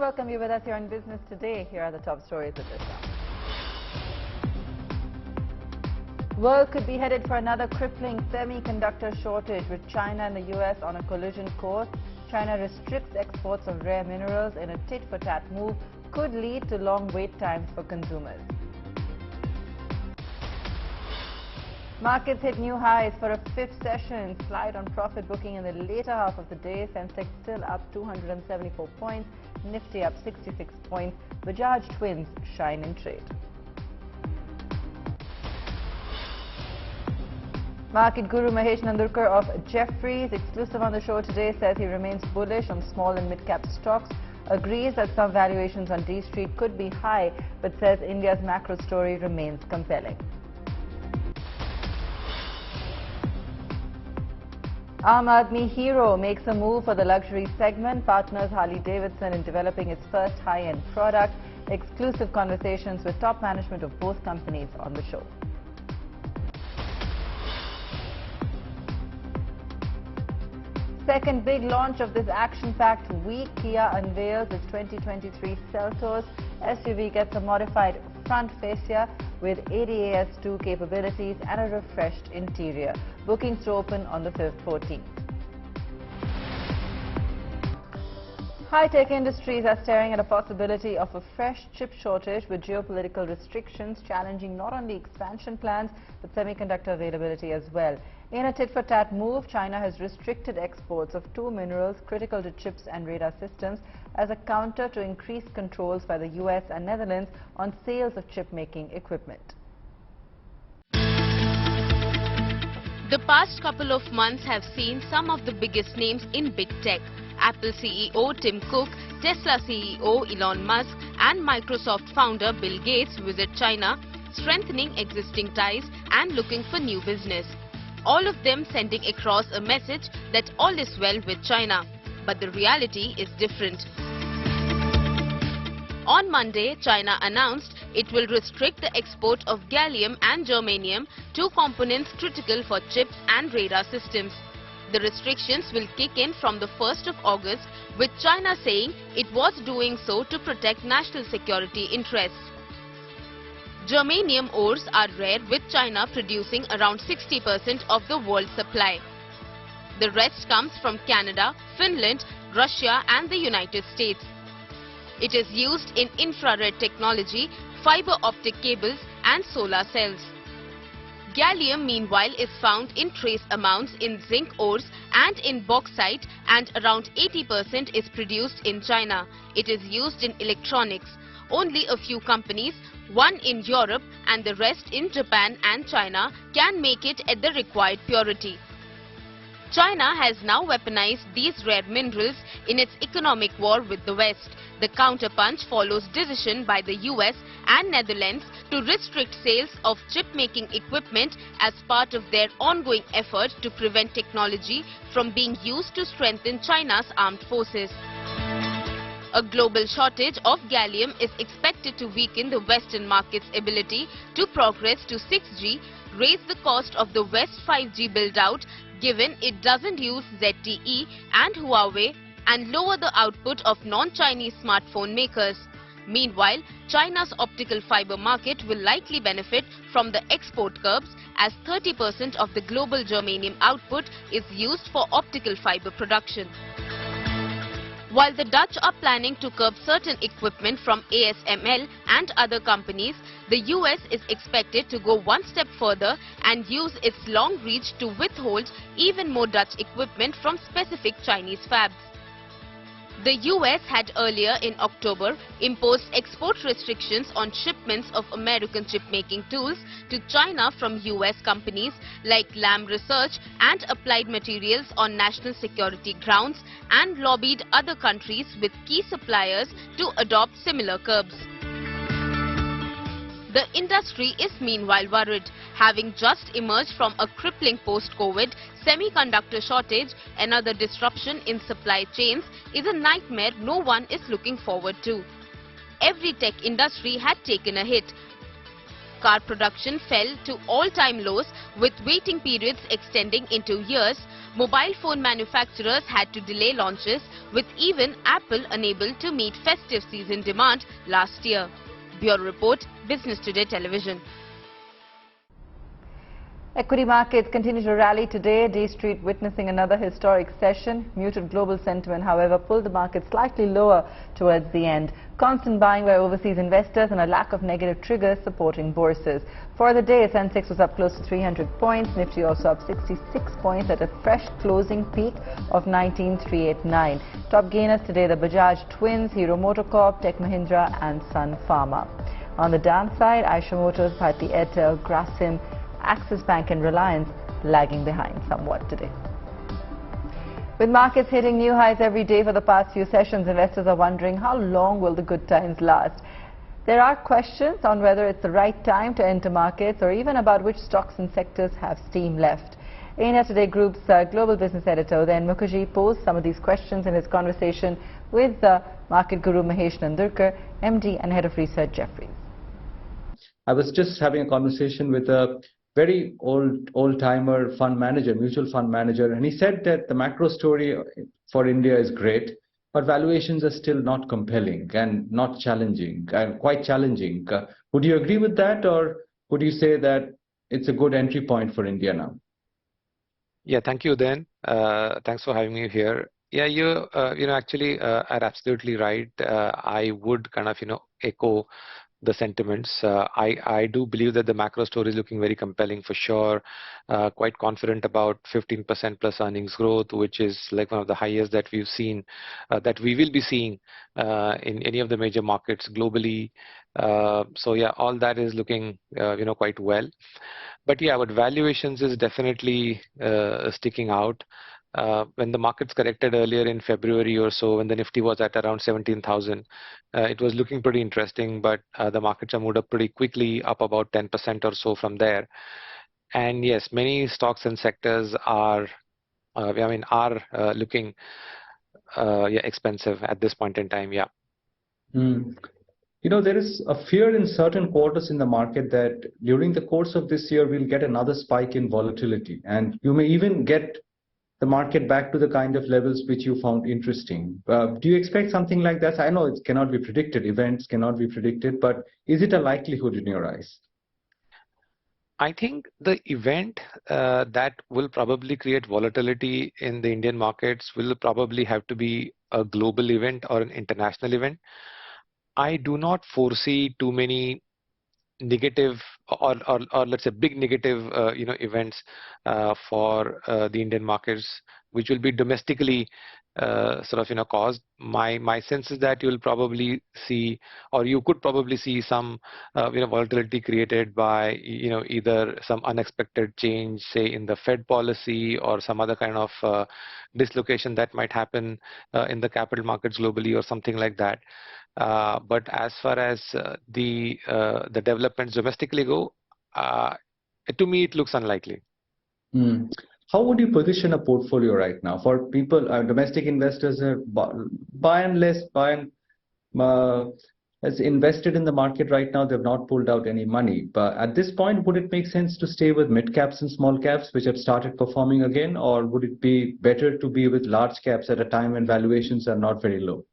welcome you with us here on Business Today. Here are the top stories at this hour. World could be headed for another crippling semiconductor shortage with China and the US on a collision course. China restricts exports of rare minerals in a tit-for-tat move could lead to long wait times for consumers. Markets hit new highs for a fifth session. Slide on profit booking in the later half of the day. Sensex still up 274 points. Nifty up 66 points. Bajaj twins shine in trade. Market guru Mahesh Nandurkar of Jefferies, exclusive on the show today, says he remains bullish on small and mid-cap stocks. Agrees that some valuations on D Street could be high, but says India's macro story remains compelling. Aam Aadmi Hero makes a move for the luxury segment, partners Harley Davidson in developing its first high-end product. Exclusive conversations with top management of both companies on the show. Second big launch of this action-packed week, Kia unveils its 2023 Seltos. SUV gets a modified front fascia with ADAS2 capabilities and a refreshed interior. Bookings to open on the 14th. High-tech industries are staring at a possibility of a fresh chip shortage, with geopolitical restrictions challenging not only expansion plans but semiconductor availability as well. In a tit-for-tat move, China has restricted exports of two minerals critical to chips and radar systems as a counter to increased controls by the US and Netherlands on sales of chip-making equipment. The past couple of months have seen some of the biggest names in big tech. Apple CEO Tim Cook, Tesla CEO Elon Musk and Microsoft founder Bill Gates visit China, strengthening existing ties and looking for new business. All of them sending across a message that all is well with China. But the reality is different. On Monday, China announced it will restrict the export of gallium and germanium, two components critical for chips and radar systems. The restrictions will kick in from the 1st of August, with China saying it was doing so to protect national security interests. Germanium ores are rare, with China producing around 60% of the world's supply. The rest comes from Canada, Finland, Russia and the United States. It is used in infrared technology, fiber optic cables and solar cells. Gallium, meanwhile, is found in trace amounts in zinc ores and in bauxite, and around 80% is produced in China. It is used in electronics. Only a few companies, one in Europe and the rest in Japan and China, can make it at the required purity. China has now weaponized these rare minerals in its economic war with the West. The counterpunch follows decision by the US and Netherlands to restrict sales of chip-making equipment as part of their ongoing effort to prevent technology from being used to strengthen China's armed forces. A global shortage of gallium is expected to weaken the Western market's ability to progress to 6G, raise the cost of the West 5G build-out given it doesn't use ZTE and Huawei, and lower the output of non-Chinese smartphone makers. Meanwhile, China's optical fiber market will likely benefit from the export curbs, as 30% of the global germanium output is used for optical fiber production. While the Dutch are planning to curb certain equipment from ASML and other companies, the US is expected to go one step further and use its long reach to withhold even more Dutch equipment from specific Chinese fabs. The US had earlier in October imposed export restrictions on shipments of American chip-making tools to China from US companies like Lam Research and Applied Materials on national security grounds, and lobbied other countries with key suppliers to adopt similar curbs. The industry is meanwhile worried. Having just emerged from a crippling post-COVID semiconductor shortage, another disruption in supply chains is a nightmare no one is looking forward to. Every tech industry had taken a hit. Car production fell to all-time lows, with waiting periods extending into years. Mobile phone manufacturers had to delay launches, with even Apple unable to meet festive season demand last year. Bureau Report, Business Today Television. Equity markets continue to rally today. D Street witnessing another historic session. Muted global sentiment, however, pulled the market slightly lower towards the end. Constant buying by overseas investors and a lack of negative triggers supporting bourses. For the day, Sensex was up close to 300 points. Nifty also up 66 points at a fresh closing peak of 19,389. Top gainers today, the Bajaj Twins, Hero Motocorp, Tech Mahindra and Sun Pharma. On the downside, Eicher Motors, Bharti Airtel, Grasim, Axis Bank and Reliance lagging behind somewhat today. With markets hitting new highs every day for the past few sessions, investors are wondering how long will the good times last. There are questions on whether it's the right time to enter markets or even about which stocks and sectors have steam left. India Today Group's global business editor Udayan Mukherjee posed some of these questions in his conversation with market guru Mahesh Nandurkar, MD and Head of Research Jefferies. I was just having a conversation with a very old-timer fund manager, mutual fund manager, and he said that the macro story for India is great, but valuations are still not compelling and not challenging, and quite challenging. Would you agree with that, or would you say that it's a good entry point for India now? Yeah, thank you, Dan. Thanks for having me here. Yeah, you actually are absolutely right. I would kind of echo the sentiments. I do believe that the macro story is looking very compelling for sure. Quite confident about 15% plus earnings growth, which is like one of the highest that we've seen, that we will be seeing in any of the major markets globally. So yeah, all that is looking quite well. But yeah, what valuations is definitely sticking out. When the markets corrected earlier in February or so, when the Nifty was at around 17,000, it was looking pretty interesting, but the markets have moved up pretty quickly, up about 10% or so from there. And yes, many stocks and sectors are, looking expensive at this point in time. Yeah. There is a fear in certain quarters in the market that during the course of this year, we'll get another spike in volatility, and you may even get the market back to the kind of levels which you found interesting. Do you expect something like that? I know it cannot be predicted, events cannot be predicted, but is it a likelihood in your eyes? I think the event that will probably create volatility in the Indian markets will probably have to be a global event or an international event. I do not foresee too many negative or let's say big negative events for the Indian markets, which will be domestically caused. My sense is that you'll probably see, or you could probably see some volatility created by either some unexpected change, say in the Fed policy, or some other kind of dislocation that might happen in the capital markets globally or something like that. But as far as the developments domestically go, to me it looks unlikely. How would you position a portfolio right now for people, domestic investors are has invested in the market right now? They've not pulled out any money. But at this point, would it make sense to stay with mid caps and small caps, which have started performing again, or would it be better to be with large caps at a time when valuations are not very low?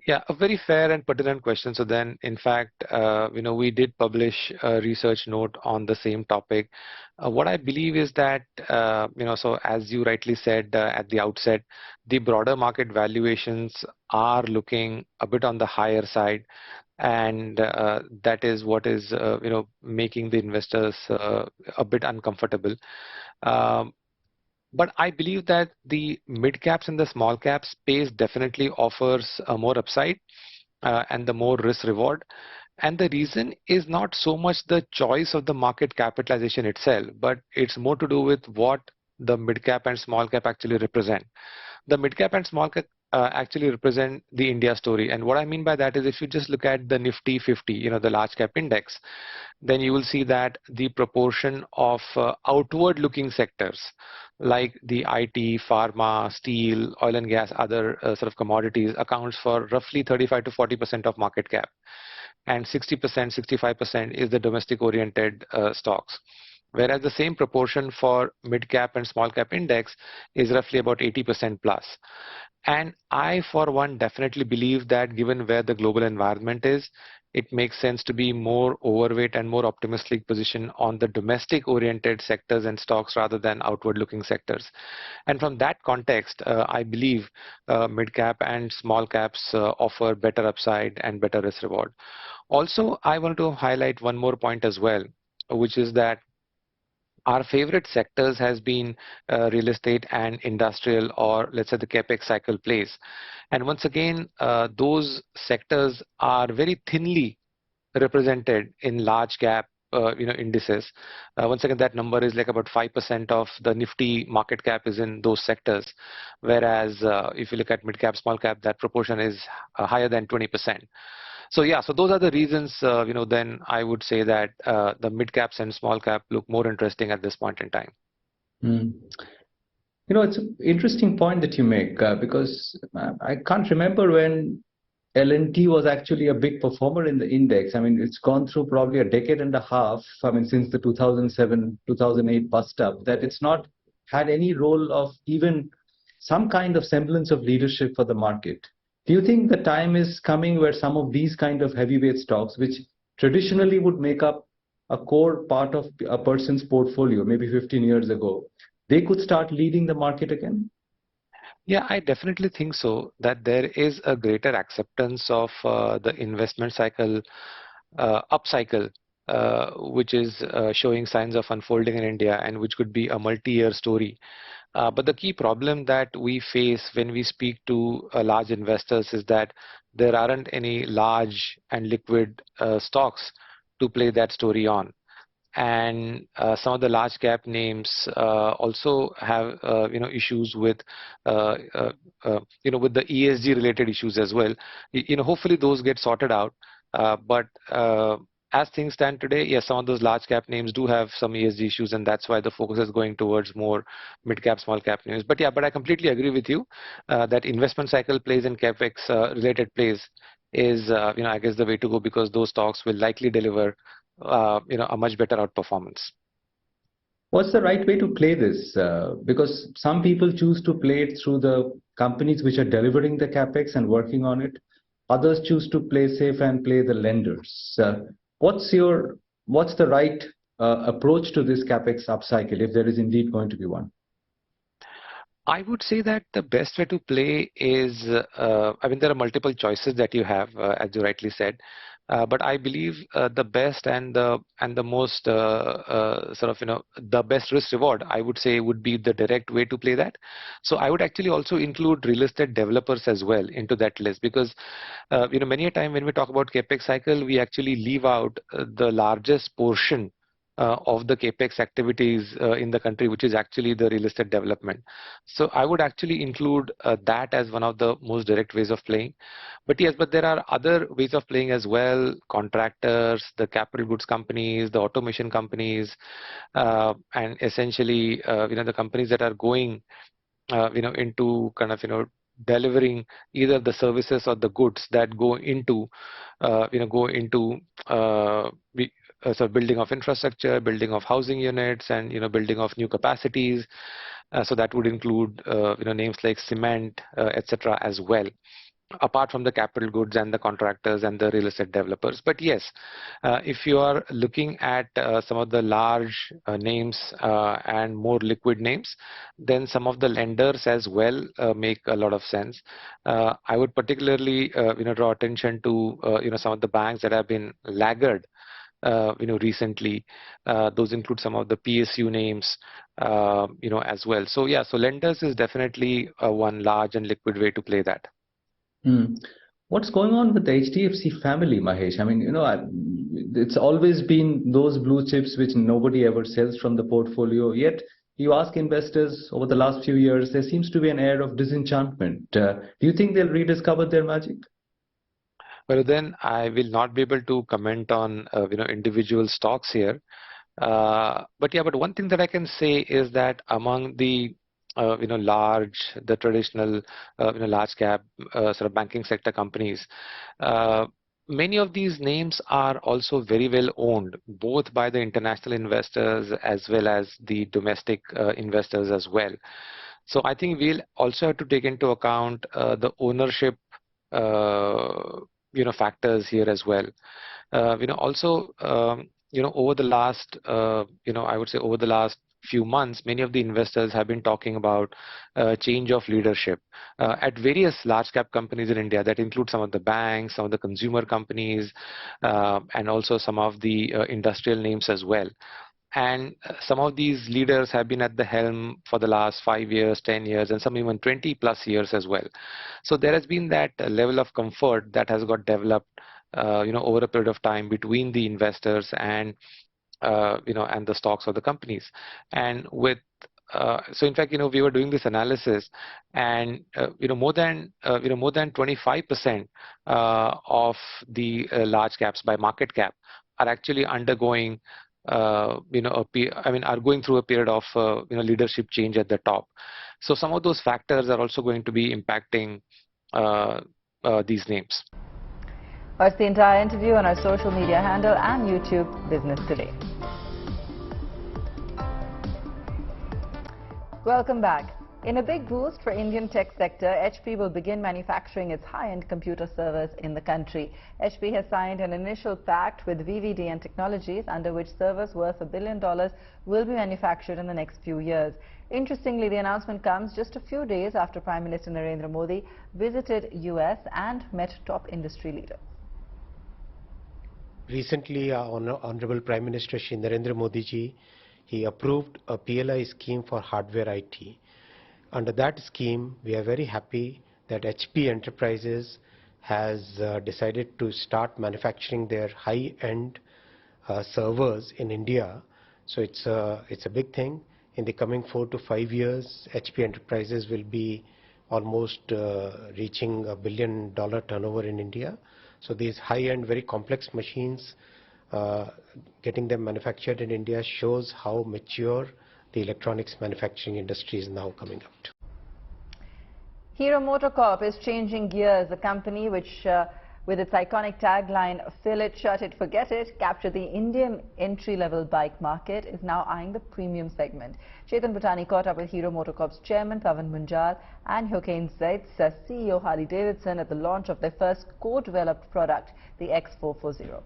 Yeah, a very fair and pertinent question. So then, in fact, we did publish a research note on the same topic. What I believe is that, so as you rightly said at the outset, the broader market valuations are looking a bit on the higher side. And that is what is, making the investors a bit uncomfortable. But I believe that the mid caps and the small cap space definitely offers a more upside and the more risk reward. And the reason is not so much the choice of the market capitalization itself, but it's more to do with what the mid cap and small cap actually represent. The mid cap and small cap actually represent the India story. And what I mean by that is, if you just look at the Nifty 50, the large cap index, then you will see that the proportion of outward looking sectors like the IT, pharma, steel, oil and gas, other sort of commodities accounts for roughly 35 to 40% of market cap. And 60%, 65% is the domestic oriented stocks. whereas the same proportion for mid cap and small cap index is roughly about 80% plus. And I, for one, definitely believe that given where the global environment is, it makes sense to be more overweight and more optimistic position on the domestic oriented sectors and stocks rather than outward looking sectors. And from that context, I believe mid cap and small caps offer better upside and better risk reward. Also, I want to highlight one more point as well, which is that our favorite sectors has been real estate and industrial, or let's say the capex cycle plays. And once again, those sectors are very thinly represented in large cap indices. Once again, that number is like about 5% of the nifty market cap is in those sectors, whereas if you look at mid cap, small cap, that proportion is higher than 20%. So yeah, so those are the reasons, then I would say that the mid caps and small cap look more interesting at this point in time. Mm. It's an interesting point that you make because I can't remember when L&T was actually a big performer in the index. I mean, it's gone through probably a decade and a half, I mean, since the 2007, 2008 bust up, that it's not had any role of even some kind of semblance of leadership for the market. Do you think the time is coming where some of these kind of heavyweight stocks, which traditionally would make up a core part of a person's portfolio, maybe 15 years ago, they could start leading the market again? Yeah, I definitely think so, that there is a greater acceptance of the investment cycle, upcycle, which is showing signs of unfolding in India and which could be a multi-year story. But the key problem that we face when we speak to large investors is that there aren't any large and liquid stocks to play that story on. And some of the large cap names also have issues with with the ESG related issues as well. Hopefully those get sorted out. But as things stand today, yes, some of those large cap names do have some ESG issues, and that's why the focus is going towards more mid cap, small cap names. But yeah, but I completely agree with you that investment cycle plays and capex related plays is I guess the way to go, because those stocks will likely deliver a much better outperformance. What's the right way to play this? Because some people choose to play it through the companies which are delivering the capex and working on it. Others choose to play safe and play the lenders. What's the right approach to this capex upcycle, if there is indeed going to be one? I would say that the best way to play is, there are multiple choices that you have, as you rightly said. But I believe the best and the most the best risk reward, I would say, would be the direct way to play that. So I would actually also include real estate developers as well into that list, because many a time when we talk about capex cycle, we actually leave out the largest portion of the capex activities in the country, which is actually the real estate development. So I would actually include that as one of the most direct ways of playing. But yes, but there are other ways of playing as well: contractors, the capital goods companies, the automation companies, and essentially the companies that are going into kind of delivering either the services or the goods that go into so building of infrastructure, building of housing units, and building of new capacities. So that would include names like cement, etc. as well, apart from the capital goods and the contractors and the real estate developers. But yes, if you are looking at some of the large names and more liquid names, then some of the lenders as well make a lot of sense. I would particularly draw attention to some of the banks that have been laggard recently. Those include some of the PSU names as well. So yeah, so lenders is definitely one large and liquid way to play that. What's going on with the HDFC family, Mahesh? I mean, it's always been those blue chips which nobody ever sells from the portfolio. Yet you ask investors over the last few years, there seems to be an air of disenchantment. Do you think they'll rediscover their magic? Well, then I will not be able to comment on individual stocks here. But one thing that I can say is that among the the traditional large cap sort of banking sector companies, many of these names are also very well owned, both by the international investors as well as the domestic investors as well. So I think we'll also have to take into account the ownership factors here as well. Also, over the last, I would say over the last few months, many of the investors have been talking about change of leadership at various large cap companies in India. That include some of the banks, some of the consumer companies, and also some of the industrial names as well. And some of these leaders have been at the helm for the last 5 years, 10 years, and some even 20 plus years as well. So there has been that level of comfort that has got developed, over a period of time between the investors and, and the stocks of the companies. And with so in fact, we were doing this analysis, and more than 25% of the large caps by market cap are actually undergoing are going through a period of leadership change at the top. So some of those factors are also going to be impacting these names. Watch the entire interview on our social media handle and YouTube Business Today. Welcome back. In a big boost for Indian tech sector, HP will begin manufacturing its high-end computer servers in the country. HP has signed an initial pact with VVDN Technologies, under which servers worth $1 billion will be manufactured in the next few years. Interestingly, the announcement comes just a few days after Prime Minister Narendra Modi visited US and met top industry leaders. Recently, Honorable Prime Minister Shri Narendra Modi ji, he approved a PLI scheme for hardware IT. Under that scheme, we are very happy that HP Enterprises has decided to start manufacturing their high-end servers in India. So it's a big thing. In the coming 4 to 5 years, HP Enterprises will be almost reaching $1 billion turnover in India. So these high-end, very complex machines, getting them manufactured in India shows how mature the electronics manufacturing industry is now coming out. Hero MotoCorp is changing gears. The company which, with its iconic tagline, "Fill it, shut it, forget it," captured the Indian entry-level bike market, is now eyeing the premium segment. Chetan Bhutani caught up with Hero MotoCorp's chairman, Pavan Munjal, and Jochen Zeitz, CEO Harley Davidson, at the launch of their first co-developed product, the X440.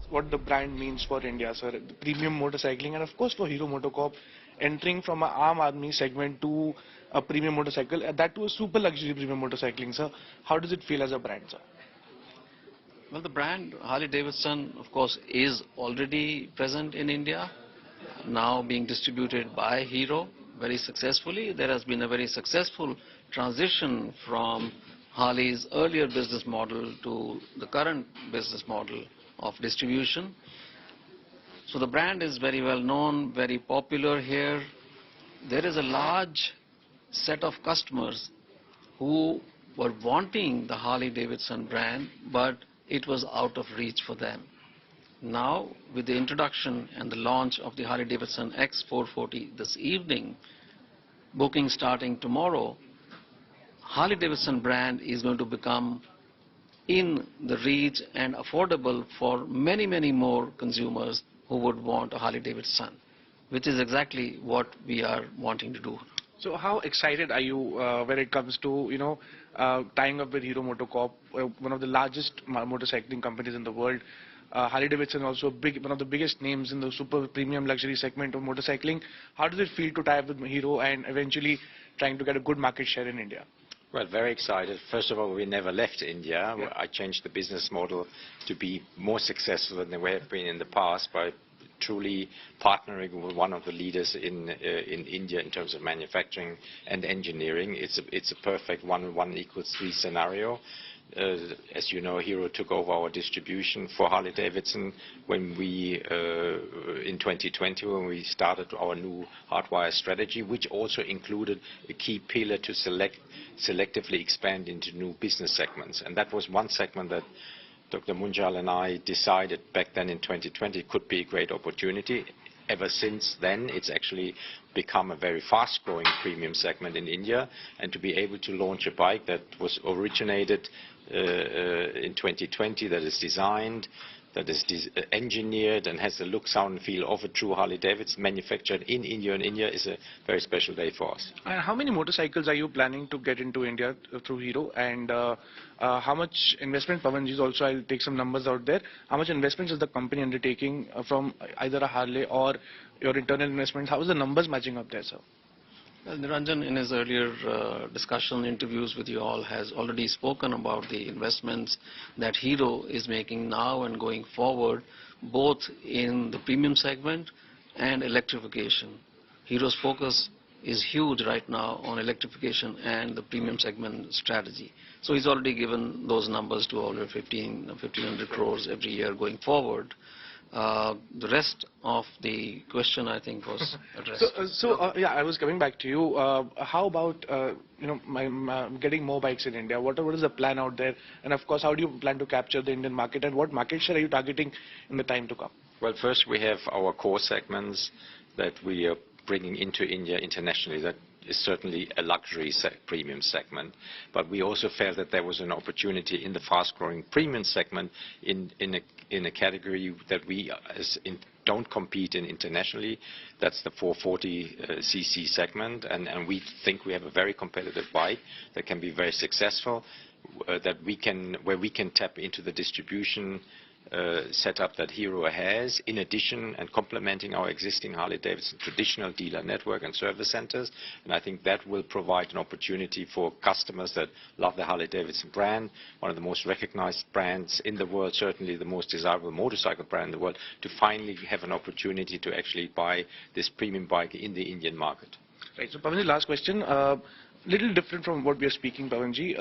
What the brand means for India, sir, the premium motorcycling, and of course for Hero MotoCorp entering from an Aam Aadmi segment to a premium motorcycle, that to a super luxury premium motorcycling, sir. How does it feel as a brand, sir? Well, the brand Harley Davidson, of course, is already present in India, now being distributed by Hero very successfully. There has been a very successful transition from Harley's earlier business model to the current business model of distribution. So the brand is very well known, very popular here. There is a large set of customers who were wanting the Harley Davidson brand, but it was out of reach for them. Now, with the introduction and the launch of the Harley Davidson X440 this evening, booking starting tomorrow, Harley Davidson brand is going to become in the reach and affordable for many, many more consumers who would want a Harley Davidson, which is exactly what we are wanting to do. So how excited are you when it comes to, tying up with Hero MotoCorp, one of the largest motorcycling companies in the world? Harley Davidson also one of the biggest names in the super premium luxury segment of motorcycling. How does it feel to tie up with Hero and eventually trying to get a good market share in India? Well, very excited. First of all, we never left India. Yeah. I changed the business model to be more successful than we have been in the past by truly partnering with one of the leaders in India in terms of manufacturing and engineering. It's a perfect 1 + 1 = 3 scenario. As you know, Hero took over our distribution for Harley Davidson when we in 2020, when we started our new hardwire strategy, which also included a key pillar to selectively expand into new business segments. And that was one segment that Dr. Munjal and I decided back then in 2020 could be a great opportunity. ever since then, it's actually become a very fast-growing premium segment in India. And to be able to launch a bike that was originated in 2020, that is designed, that is engineered and has the look, sound and feel of a true Harley Davidson, manufactured in India, and India is a very special day for us. And how many motorcycles are you planning to get into India through Hero, and how much investment, Pawanji, also I'll take some numbers out there, how much investment is the company undertaking from either a Harley or your internal investments? How is the numbers matching up there, sir? Well, Niranjan, in his earlier discussion interviews with you all, has already spoken about the investments that Hero is making now and going forward, both in the premium segment and electrification. Hero's focus is huge right now on electrification and the premium segment strategy. So he's already given those numbers to over 1,500 crores every year going forward. The rest of the question, I think, was addressed. Yeah, I was coming back to you. How about getting more bikes in India? What is the plan out there? And of course, how do you plan to capture the Indian market? And what market share are you targeting in the time to come? Well, first we have our core segments that we are bringing into India internationally. That is certainly a luxury premium segment, but we also felt that there was an opportunity in the fast-growing premium segment in a category that we don't compete in internationally. That's the 440cc segment, and we think we have a very competitive bike that can be very successful, where we can tap into the distribution setup that Hero has, in addition and complementing our existing Harley-Davidson traditional dealer network and service centers. And I think that will provide an opportunity for customers that love the Harley-Davidson brand, one of the most recognized brands in the world, certainly the most desirable motorcycle brand in the world, to finally have an opportunity to actually buy this premium bike in the Indian market. Right. So, Pawanji, last question. Little different from what we are speaking, Pawanji.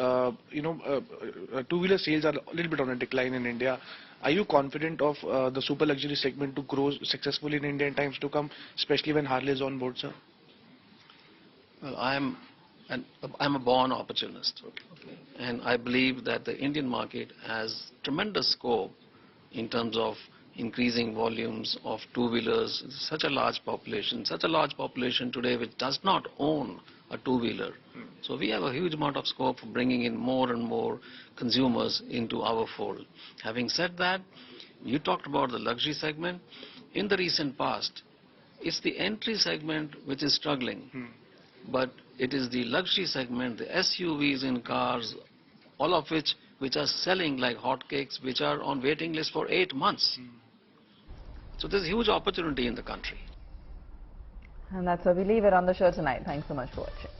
Two-wheeler sales are a little bit on a decline in India. Are you confident of the super luxury segment to grow successfully in India in times to come, especially when Harley is on board, sir? Well, I'm a born opportunist, okay, and I believe that the Indian market has tremendous scope in terms of increasing volumes of two-wheelers. Such a large population today which does not own a two-wheeler. So we have a huge amount of scope for bringing in more and more consumers into our fold. Having said that, you talked about the luxury segment. In the recent past, it's the entry segment which is struggling, but it is the luxury segment, the SUVs in cars, all of which are selling like hotcakes, which are on waiting list for 8 months. So there's huge opportunity in the country. And that's where we leave it on the show tonight. Thanks so much for watching.